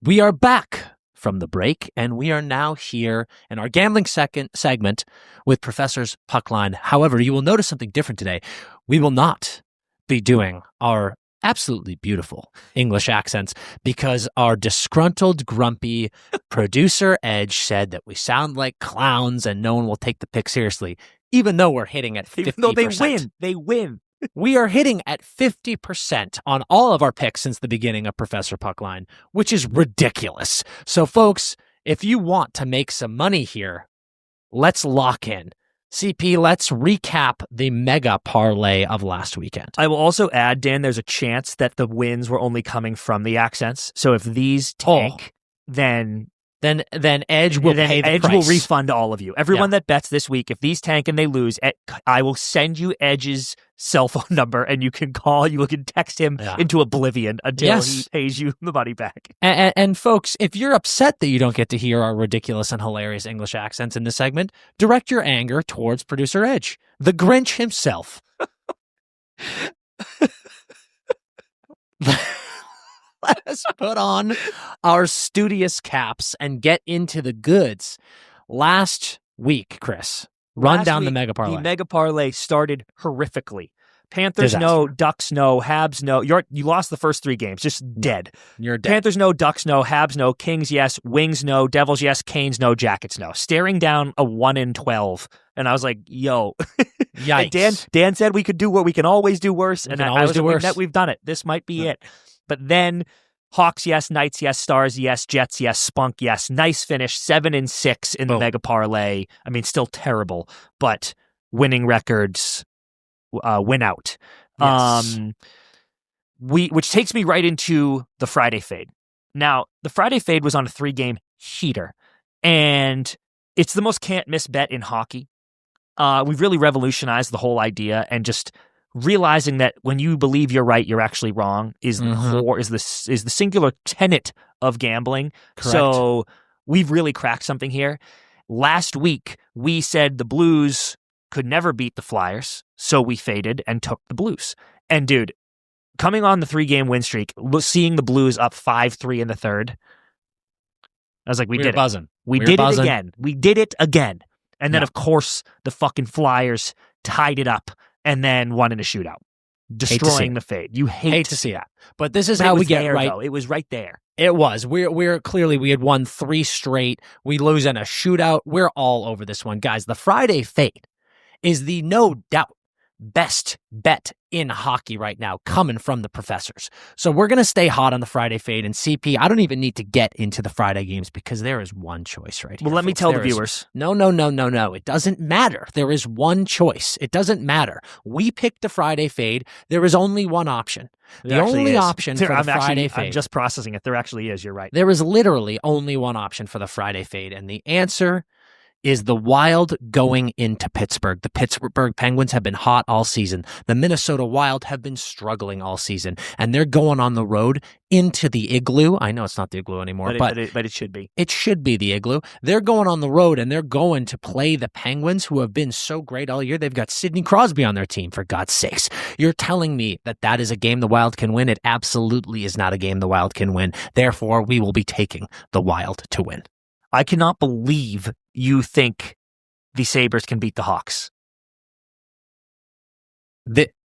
We are back from the break, and we are now here in our gambling segment with Professor's Puckline. However, you will notice something different today. We will not be doing our absolutely beautiful English accents because our disgruntled, grumpy producer Edge said that we sound like clowns and no one will take the pick seriously, even though we're hitting at 50%. No, they win. We are hitting at 50% on all of our picks since the beginning of Professor Puckline, which is ridiculous. So, folks, if you want to make some money here, let's lock in. CP, let's recap the mega parlay of last weekend. I will also add, Dan, there's a chance that the wins were only coming from the accents. So if these tank, then Edge will pay the Edge price. will refund all of you. Everyone that bets this week, if these tank and they lose, I will send you Edge's cell phone number and you can call, you can text him into oblivion until he pays you the money back. And folks, if you're upset that you don't get to hear our ridiculous and hilarious English accents in this segment, direct your anger towards producer Edge, the Grinch himself. Let us put on our studious caps and get into the goods. Last week, Chris, run down the mega parlay. The mega parlay started horrifically. Panthers no, Ducks no, Habs no. You lost the first 3 games, just dead. You're dead. Panthers no, Ducks no, Habs no, Kings yes, Wings no, Devils yes, Canes no, Jackets no. Staring down a 1-12. And I was like, yo. Yikes. Dan said we could always do worse. And I was like, we've done it. This might be it. But then Hawks, yes. Knights, yes. Stars, yes. Jets, yes. Spunk, yes. Nice finish. 7-6 in the mega parlay. I mean, still terrible, but winning records win out. Yes. Which takes me right into the Friday fade. Now, the Friday fade was on a 3-game heater, and it's the most can't miss bet in hockey. We've really revolutionized the whole idea, and just realizing that when you believe you're right, you're actually wrong is the singular tenet of gambling. Correct. So we've really cracked something here. Last week, we said the Blues could never beat the Flyers, so we faded and took the Blues. And dude, coming on the 3-game win streak, seeing the Blues up 5-3 in the third, I was like, we did buzzing. it. We did it again. We did it again. And then, of course, the fucking Flyers tied it up and then won in a shootout, destroying the fade. You hate to see that. But this is how we get right. Though. It was right there. It was. We're clearly, we had won 3 straight. We lose in a shootout. We're all over this one. Guys, the Friday fade is the no doubt best bet in hockey right now coming from the professors. So we're going to stay hot on the Friday fade. And CP, I don't even need to get into the Friday games because there is one choice right here. Well, let me tell the viewers. No. It doesn't matter. There is one choice. It doesn't matter. We picked the Friday fade. There is only one option. The only option for the Friday fade. I'm just processing it. There actually is. You're right. There is literally only one option for the Friday fade. And the answer is the Wild going into Pittsburgh. The Pittsburgh Penguins have been hot all season. The Minnesota Wild have been struggling all season. And they're going on the road into the Igloo. I know it's not the Igloo anymore, but it should be. It should be the Igloo. They're going on the road, and they're going to play the Penguins, who have been so great all year. They've got Sidney Crosby on their team, for God's sakes. You're telling me that is a game the Wild can win? It absolutely is not a game the Wild can win. Therefore, we will be taking the Wild to win. I cannot believe you think the Sabres can beat the Hawks.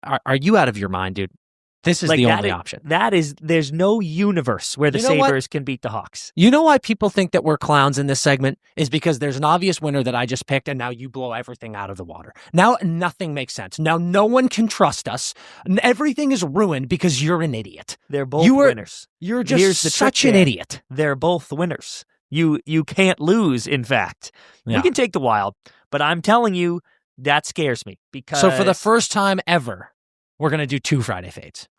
Are you out of your mind, dude? This is the only option. There's no universe where the Sabres can beat the Hawks. You know why people think that we're clowns in this segment? Is because there's an obvious winner that I just picked, and now you blow everything out of the water. Now nothing makes sense. Now no one can trust us. Everything is ruined because you're an idiot. They're both winners. You're just such an idiot. They're both winners. You can't lose, in fact. Yeah. We can take the Wild, but I'm telling you, that scares me. Because So for the first time ever, we're going to do 2 Friday fades.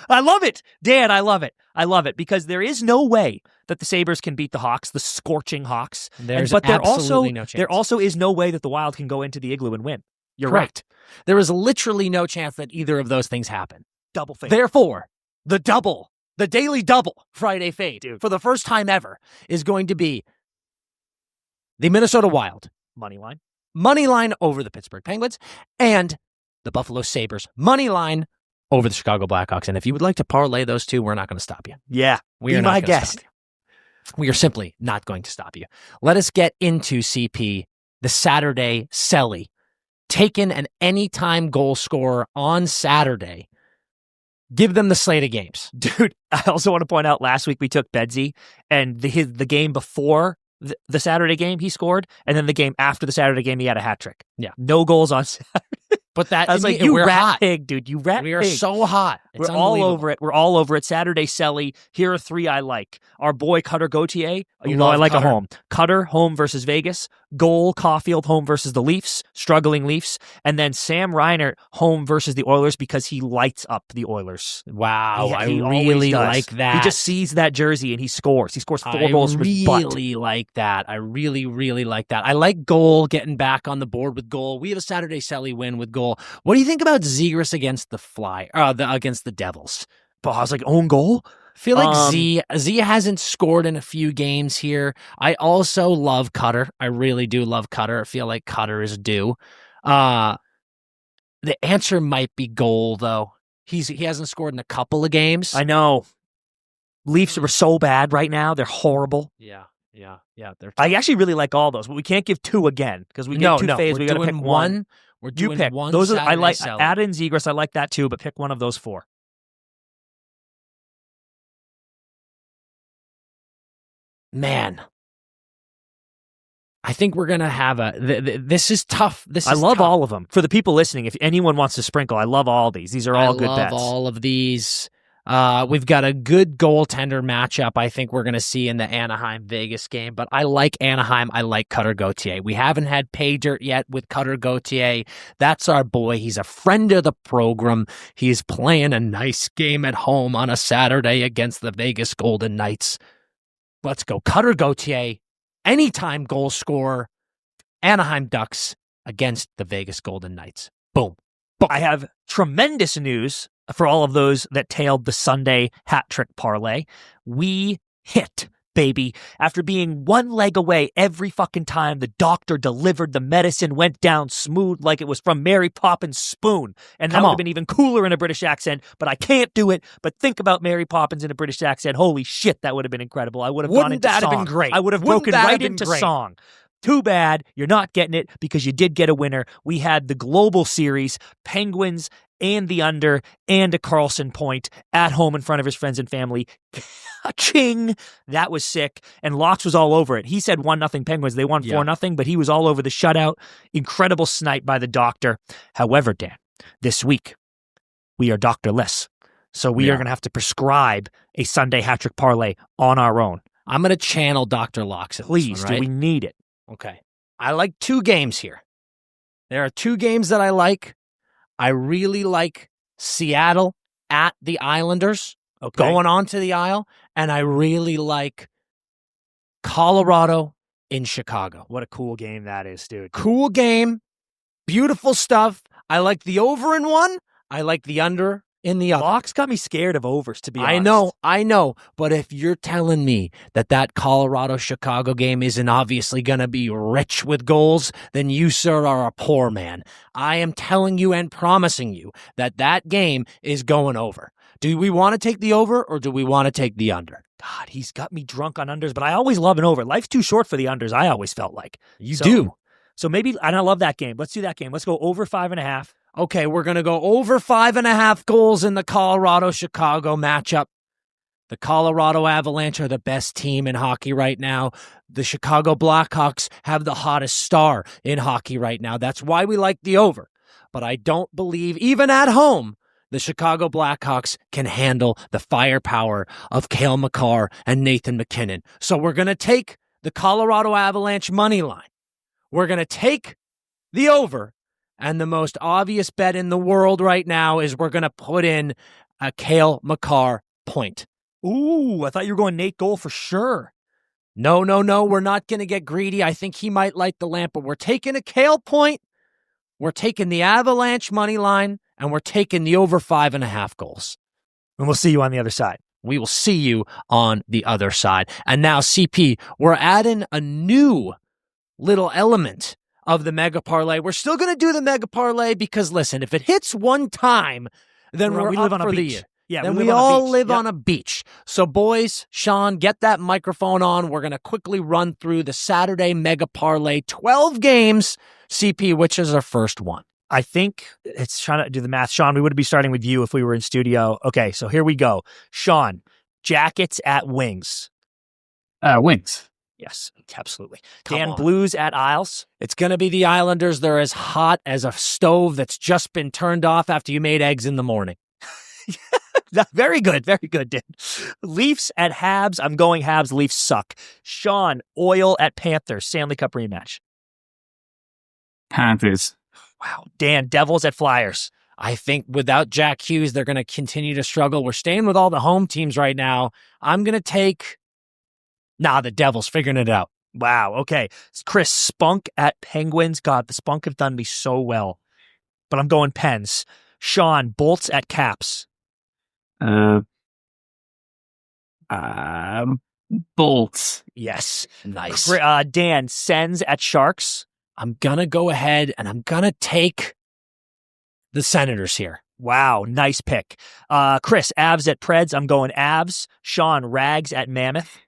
I love it. Dan, I love it. I love it because there is no way that the Sabres can beat the Hawks, the scorching Hawks. But absolutely no chance. There also is no way that the Wild can go into the Igloo and win. You're Correct. right. There is literally no chance that either of those things happen. Double fade. Therefore, the daily double Friday fade, for the first time ever, is going to be the Minnesota Wild money line over the Pittsburgh Penguins, and the Buffalo Sabres money line over the Chicago Blackhawks. And if you would like to parlay those two, we're not going to stop you. Yeah, we are my guest. We are simply not going to stop you. Let us get into CP, the Saturday celly. Taking an anytime goal scorer on Saturday. Give them the slate of games. Dude, I also want to point out last week we took Bedsy, and the game before the Saturday game he scored, and then the game after the Saturday game he had a hat trick. Yeah. No goals on Saturday. But that I was like, you rat pig, dude. You rat pig. We are so hot. We're all over it. We're all over it. Saturday celly. Here are 3 I like. Our boy Cutter Gauthier. You know I like Cutter. A home. Cutter, home versus Vegas. Goal, Caulfield, home versus the Leafs. Struggling Leafs. And then Sam Reinert, home versus the Oilers because he lights up the Oilers. Wow. I really like that. He just sees that jersey and he scores. He scores 4 goals from his butt. I really like that. I really, really like that. I like goal, getting back on the board with goal. We have a Saturday celly win with goal. What do you think about Zegras against the against the Devils? But I was like, own goal? I feel like Z hasn't scored in a few games here. I also love Cutter. I really do love Cutter. I feel like Cutter is due. The answer might be goal, though. He hasn't scored in a couple of games. I know. Leafs are so bad right now. They're horrible. Yeah. I actually really like all those, but we can't give 2 again because we get 2 faves. We got to pick one. We're doing pick one. Those Saturday I like. celly. Add in Zegras. I like that too, but pick one of those 4. Man, I think we're gonna have this is tough. I love all of them. For the people listening, if anyone wants to sprinkle, I love all these. These are all good bets. I love all of these. We've got a good goaltender matchup I think we're going to see in the Anaheim-Vegas game, but I like Anaheim. I like Cutter Gauthier. We haven't had pay dirt yet with Cutter Gauthier. That's our boy. He's a friend of the program. He's playing a nice game at home on a Saturday against the Vegas Golden Knights. Let's go. Cutter Gauthier, anytime goal scorer, Anaheim Ducks against the Vegas Golden Knights. Boom. I have tremendous news for all of those that tailed the Sunday Hat Trick Parlay. We hit, baby. After being 1 leg away every fucking time the doctor delivered the medicine, went down smooth like it was from Mary Poppins' spoon. And that would have been even cooler in a British accent, but I can't do it. But think about Mary Poppins in a British accent. Holy shit, that would have been incredible. I would have gone into song. Wouldn't that have been great? I would have broken right into song. Too bad you're not getting it because you did get a winner. We had the Global Series, Penguins and the under, and a Carlson point at home in front of his friends and family. Ching! That was sick. And Locks was all over it. He said 1-0 Penguins. They won 4-0, but he was all over the shutout. Incredible snipe by the doctor. However, Dan, this week, we are doctorless. So we are going to have to prescribe a Sunday Hat Trick Parlay on our own. I'm going to channel Dr. Locks. Please, right? Do we need it? Okay. I like 2 games here. There are 2 games that I like. I really like Seattle at the Islanders, going on to the Isle, and I really like Colorado in Chicago. What a cool game that is, dude. Cool game. Beautiful stuff. I like the over in one. I like the under in the other. Locks got me scared of overs, to be honest. I know. But if you're telling me that Colorado-Chicago game isn't obviously going to be rich with goals, then you, sir, are a poor man. I am telling you and promising you that game is going over. Do we want to take the over or do we want to take the under? God, he's got me drunk on unders, but I always love an over. Life's too short for the unders, I always felt like. You do. So maybe, and I love that game. Let's do that game. Let's go over 5.5. Okay, we're going to go over 5.5 goals in the Colorado-Chicago matchup. The Colorado Avalanche are the best team in hockey right now. The Chicago Blackhawks have the hottest star in hockey right now. That's why we like the over. But I don't believe, even at home, the Chicago Blackhawks can handle the firepower of Cale Makar and Nathan MacKinnon. So we're going to take the Colorado Avalanche money line. We're going to take the over. And the most obvious bet in the world right now is we're going to put in a Cale Makar point. Ooh, I thought you were going Nate goal for sure. No. We're not going to get greedy. I think he might light the lamp, but we're taking a Cale point. We're taking the Avalanche money line, and we're taking the over 5.5 goals. And we'll see you on the other side. We will see you on the other side. And now, CP, we're adding a new little element of the Mega Parlay. We're still going to do the Mega Parlay because, listen, if it hits one time, then we live on a beach. Yeah, then we we live on a all beach. live Yep. on a beach. So, boys, Sean, get that microphone on. We're going to quickly run through the Saturday Mega Parlay, 12 games. CP, which is our first one? I think it's trying to do the math. Sean, we would be starting with you if we were in studio. Okay, so here we go. Sean, Jackets at Wings. Wings. Yes, absolutely. Come Dan, on. Blues at Isles. It's going to be the Islanders. They're as hot as a stove that's just been turned off after you made eggs in the morning. Very good, Dan. Leafs at Habs. I'm going Habs. Leafs suck. Sean, Oil at Panthers. Stanley Cup rematch. Panthers. Wow. Dan, Devils at Flyers. I think without Jack Hughes, they're going to continue to struggle. We're staying with all the home teams right now. I'm going to take... the Devils figuring it out. Wow. Okay. Chris, Spunk at Penguins. God, the Spunk have done me so well. But I'm going Pens. Sean, Bolts at Caps. Bolts. Yes. Nice. Dan, Sens at Sharks. I'm going to go ahead and I'm going to take the Senators here. Wow. Nice pick. Chris, Avs at Preds. I'm going Avs. Sean, Rags at Mammoth.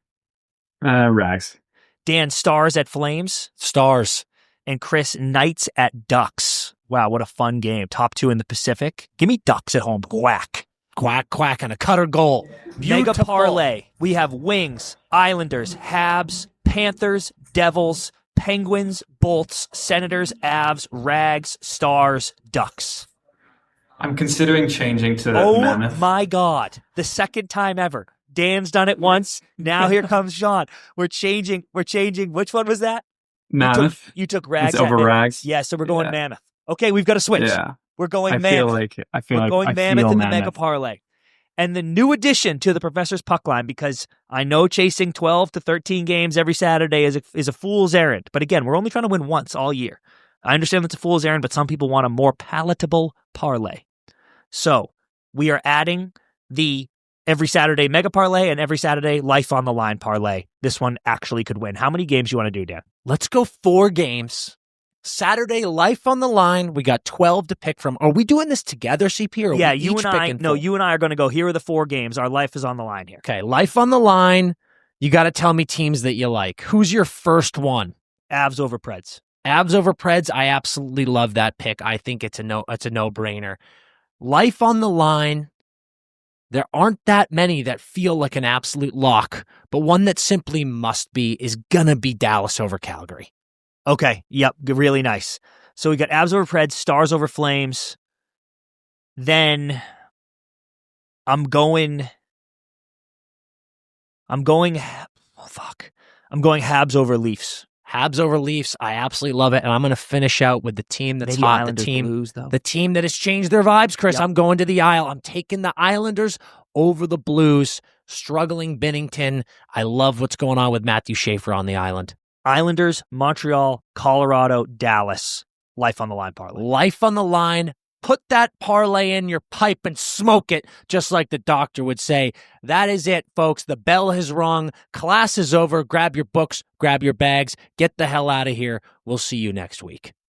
Rags. Dan, Stars at Flames. Stars. And Chris, Knights at Ducks. Wow, what a fun game. Top 2 in the Pacific. Give me Ducks at home. Quack. Quack, quack, and a cutter goal. Mega Beautiful. parlay. We have Wings, Islanders, Habs, Panthers, Devils, Penguins, Bolts, Senators, Avs, Rags, Stars, Ducks. I'm considering changing to Oh Mammoth. my God. The second time ever. Dan's done it once. Now here comes Sean. We're changing. Which one was that? Mammoth. You took Rags. It's over at Rags. Yeah, so we're going Yeah. Mammoth. Okay, we've got to switch. Yeah. We're going I Mammoth. feel We're like going Mammoth feel in the Mammoth. Mega Parlay. And the new addition to the Professor's Puckline, because I know chasing 12 to 13 games every Saturday is a fool's errand. But again, we're only trying to win once all year. I understand that's a fool's errand, but some people want a more palatable parlay. So we are adding the every Saturday Mega Parlay and every Saturday Life on the Line Parlay. This one actually could win. How many games do you want to do, Dan? Let's go 4 games. Saturday, Life on the Line. We got 12 to pick from. Are we doing this together, CP? Or Yeah, are we you each and I. picking No, 4? you and I are going to go. Here are the 4 games. Our life is on the line here. Okay, Life on the Line. You got to tell me teams that you like. Who's your first one? Avs over Preds. Avs over Preds. I absolutely love that pick. I think it's a no-brainer. Life on the Line. There aren't that many that feel like an absolute lock, but one that simply must be is gonna be Dallas over Calgary. Okay. Yep. Really nice. So we got Avs over Preds, Stars over Flames. Then I'm going. I'm going Habs over Leafs. Habs over Leafs. I absolutely love it, and I'm going to finish out with the team that's Maybe hot. Islanders the team, Blues, though. the team that has changed their vibes. Chris, Yep. I'm going to the Isle. I'm taking the Islanders over the Blues. Struggling Binnington. I love what's going on with Matthew Schaefer on the island. Islanders, Montreal, Colorado, Dallas. Life on the Line parlay. Life on the Line. Put that parlay in your pipe and smoke it, just like the doctor would say. That is it, folks. The bell has rung. Class is over. Grab your books, grab your bags, get the hell out of here. We'll see you next week.